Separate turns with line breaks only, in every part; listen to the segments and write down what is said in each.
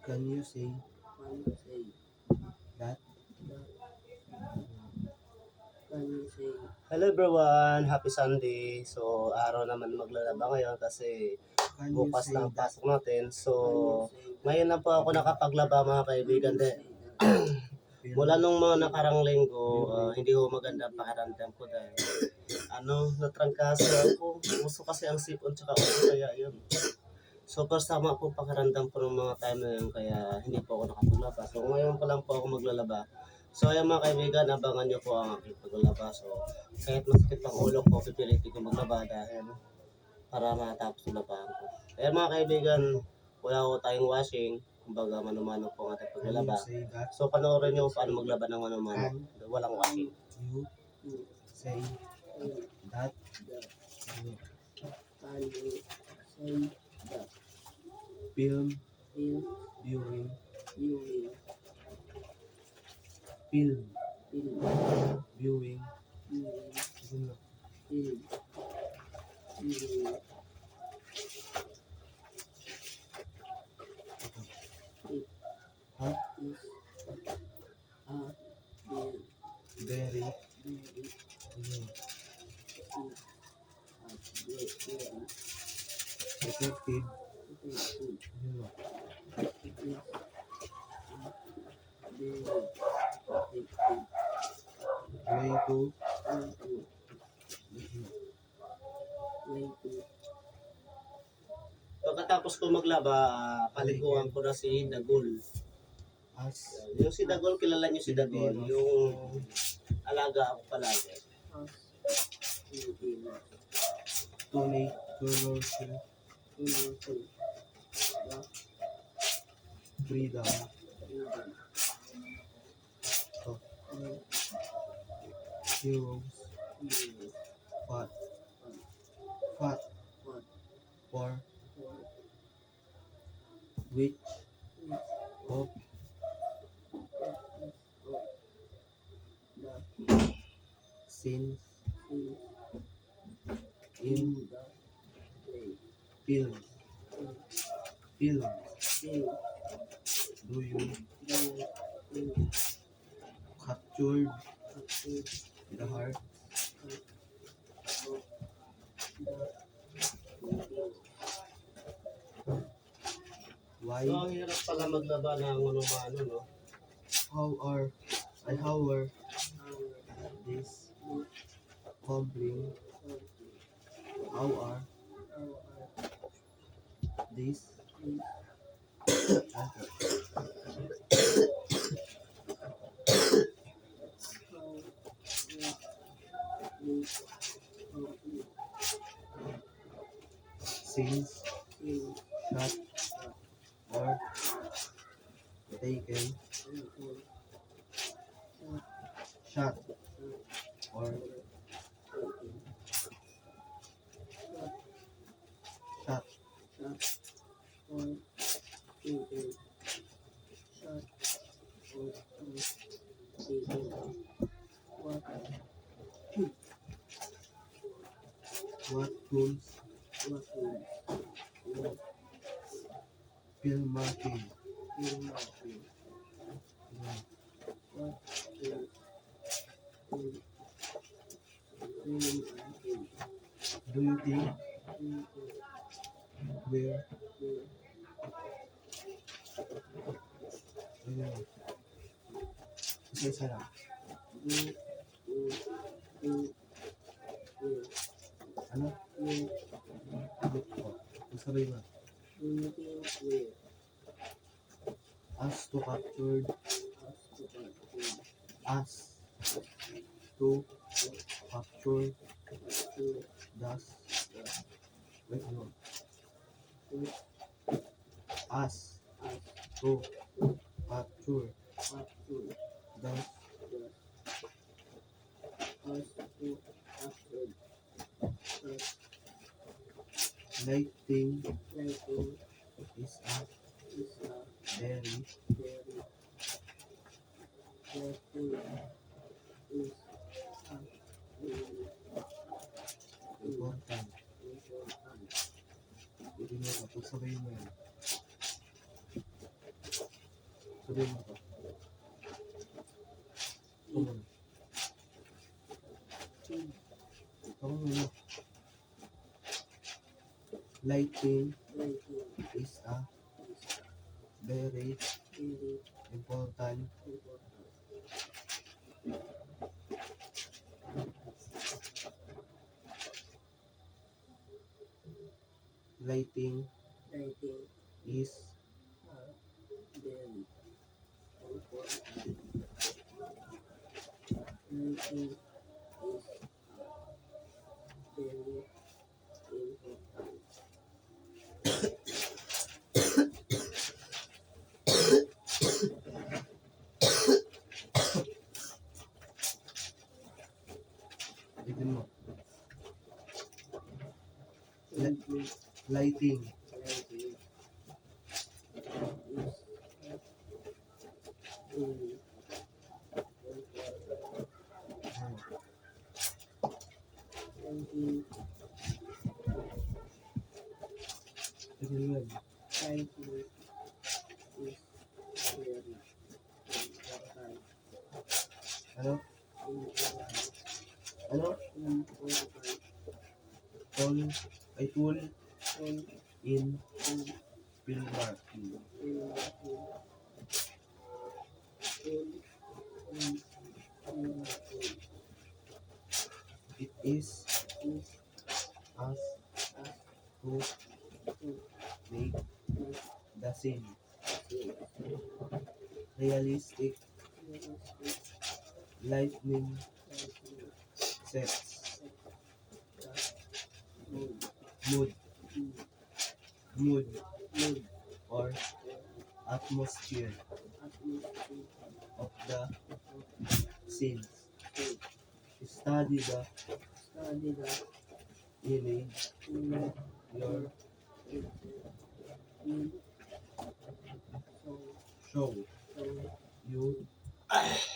Can you say that? Can you say
Hello everyone, happy Sunday. So araw naman maglalaba ngayon kasi
can you
bukas
say
na ang
that?
pasok natin. So
Can you say that?
ngayon na po ako nakapaglaba mga kaibigan.
Feel
Mula nung mga nakarang linggo, hindi ko maganda ang pakiramdam ko dahil natrangkaso ako. Gusto kasi ang sipon tsaka ulo kaya yun. So first tama po pakiramdam ko ng mga time na yun kaya hindi po ako nakapaglaba. So ngayon pa lang po ako maglalaba. So ayan mga kaibigan, abangan nyo po ang aking paglalaba. So kahit masakit ang ulo ko, pipilitin ko maglaba dahil para matapos yung labahan ko. Kaya mga kaibigan, wala ko tayong washing. Kumbaga mano-mano po ang ating
Can you
paglalaba.
say that?
So panoorin nyo paano maglaba ng mano-mano.
Can
Walang washing.
you say that?
Can you say that?
Film
Film
viewing.
viewing.
Film
Film
viewing.
viewing.
Yun lang.
Film viewing.
Ha?
Is a
Very.
very
Yun.
effective.
Effective. Yun lang. Way to.
Pagkatapos ko maglaba, paliguan ko na si Dagol.
As.
Yung si Dagol, kilala niyo si Dagol. Yung alaga ako palagi.
To make promotion. Freedom. Heroes. Fat. Fat. For. Which. Of. Since. In. Film. Film. Do you capture the heart? Why?
So, ang hirap pala maglaba ng ano-mano, no?
How are this cobbling? How are this? Since shot or taken shot or shot what tools film marking. Do you think where isa lang. Ano? Look po. Sabay ba? As to capture. As to capture. Das. Wait, ano? As to capture. Das. Lighting is a very important. Pwede mo ito. Pagsabay mo yun. Sabihin mo to. Ito muna. Ito muna. Lighting is a very important lighting is Tignan mo. Lighting tignan mo yan. Ano? Ano? Tool in filmmaking. It is us who make the scene realistic, lightning sets, mood or atmosphere of the scene. Study the image your show you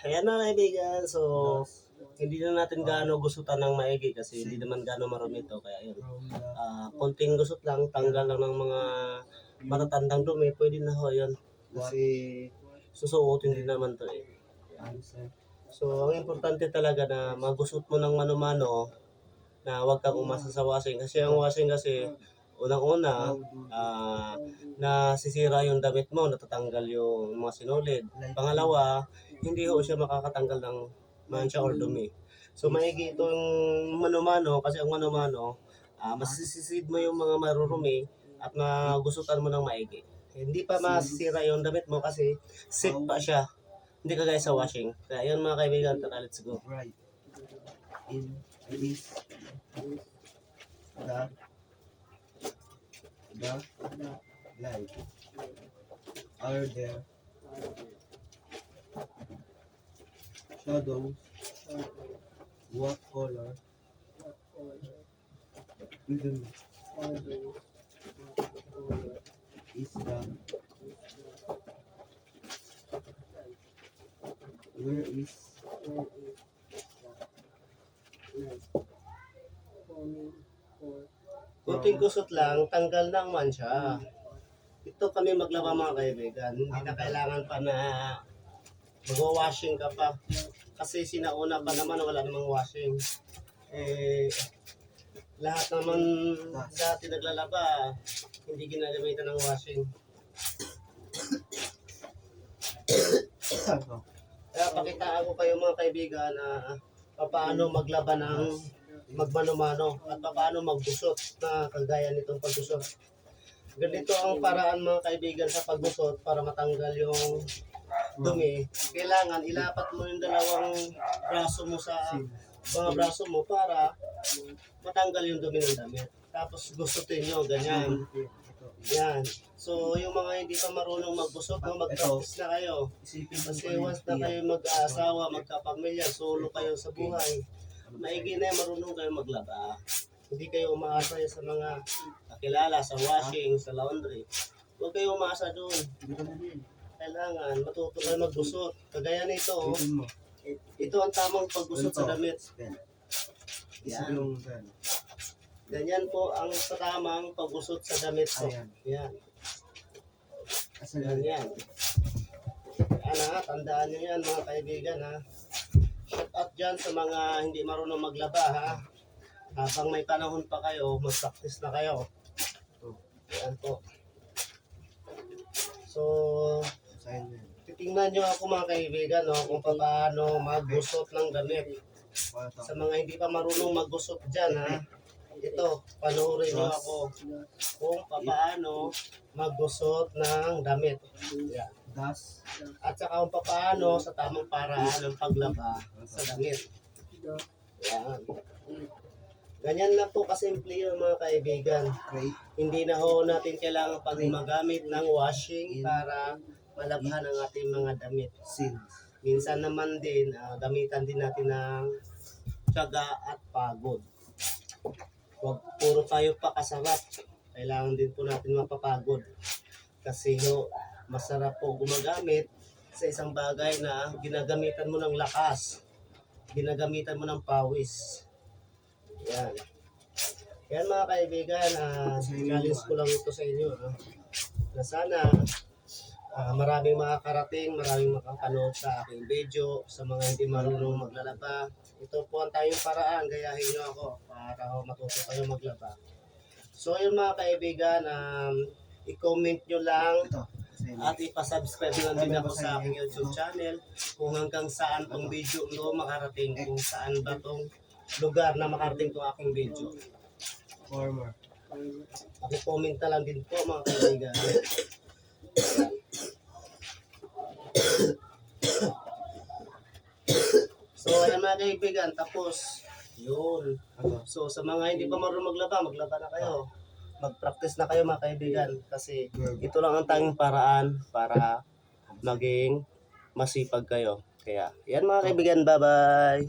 Ayan na kaibigan, so
does
hindi na natin gaano gusutan ng maigi kasi hindi naman gaano marumi ito. Kaya yun,
from the
konting gusot lang, tanggal lang ng mga matatandang dumi, pwede na ho yun. Kasi susuotin din naman to eh.
answer.
So ang importante talaga na magusot mo ng mano-mano na huwag kang umasa sa washing. Kasi ang washing kasi, unang-una,
How do
nasisira yung damit mo, natatanggal yung mga sinulid. Pangalawa, hindi ho siya makakatanggal ng mancha or dumi. So maigi itong mano-mano kasi ang mano-mano, masisisid mo yung mga marurumi at magusutan mo ng maigi. Hindi pa masisira yung damit mo kasi sit pa siya. Hindi kagaya sa washing. Kaya yun mga kaibigan, tara let's go.
right in this the light? Are there shadows? What color even is the where is
Kunting kusot lang, tanggal ng mancha. Ito kami maglaba mga kaibigan. Hindi na kailangan pa na mag-washing ka pa. Kasi sinauna pa naman wala namang washing. Lahat naman dati naglalaba, hindi ginagamitan ng washing.
ano?
Kaya pakitaan ko kayo mga kaibigan na paano maglaba ng magmano-mano at paano maggusot na kagaya nitong paggusot. Ganito ang paraan mga kaibigan sa paggusot para matanggal yung dumi. Kailangan ilapat mo yung dalawang braso mo sa mga braso mo para matanggal yung dumi ng damit. Tapos gustutin nyo, ganyan. Yan. So, yung mga hindi pa marunong magbusot, mag-practice na kayo.
Isipin mo
Kasi once na kayo mag-aasawa, magkapamilya, solo kayo sa buhay, maigi na yung marunong kayo maglaba. Hindi kayo umaasa sa mga kakilala, sa washing, sa laundry. Huwag kayo umaasa doon. Kailangan matuto kayo magbusot. Kagaya nito,
Isipin mo.
ito ang tamang pagbusot sa damit.
Isipin mo gan.
Ganyan po ang tamang pagbusot sa damit ko.
Ayan.
Yan.
Asan
Yan,
yan?
yan. Yan ha, tandaan nyo yan mga kaibigan ha. Shout out dyan sa mga hindi marunong maglaba ha. Habang may panahon pa kayo, mag-practice na kayo. Yan po. So,
Sign na yan.
titingnan nyo ako mga kaibigan no, kung paano maggusot ng damit.
Para
Sa mga hindi pa marunong maggusot dyan ha. Ito, panoorin nyo ako kung paano maggusot ng damit. Yan.
das.
At saka kung paano sa tamang paraan ng paglaba sa damit. Yan. Ganyan lang po kasimple yun mga kaibigan.
Crate.
Hindi na ho natin kailangan pang magamit ng washing para malabhan ang ating mga damit.
Sins.
Minsan naman din, gamitan din natin ng tiyaga at pagod. Huwag puro tayo pakasarap. Kailangan din po natin mapapagod. Kasi ho, masarap po gumagamit sa isang bagay na ginagamitan mo ng lakas. Ginagamitan mo ng pawis. Yan. Yan mga kaibigan, challenge ko lang ito sa inyo. Na sana maraming makakarating, maraming makapanood sa aking video, sa mga hindi marunong maglalaba. Ito po ang tayong paraan, gayahin nyo ako para matuto kayo maglaba. So yun mga kaibigan, i-comment nyo lang
Ito. Sign na.
at ipasubscribe nyo lang din ako sa aking YouTube channel kung hanggang saan tong video ito makarating, kung saan ba tong lugar na makarating tong aking video.
Former.
Paki-comment na lang din po mga kaibigan. So ayan mga kaibigan, tapos yun.
Ano?
So sa mga hindi pa marunong maglaba, maglaba na kayo. Mag-practice na kayo mga kaibigan kasi ito lang ang tanging paraan para maging masipag kayo. Kaya yan mga kaibigan, bye-bye.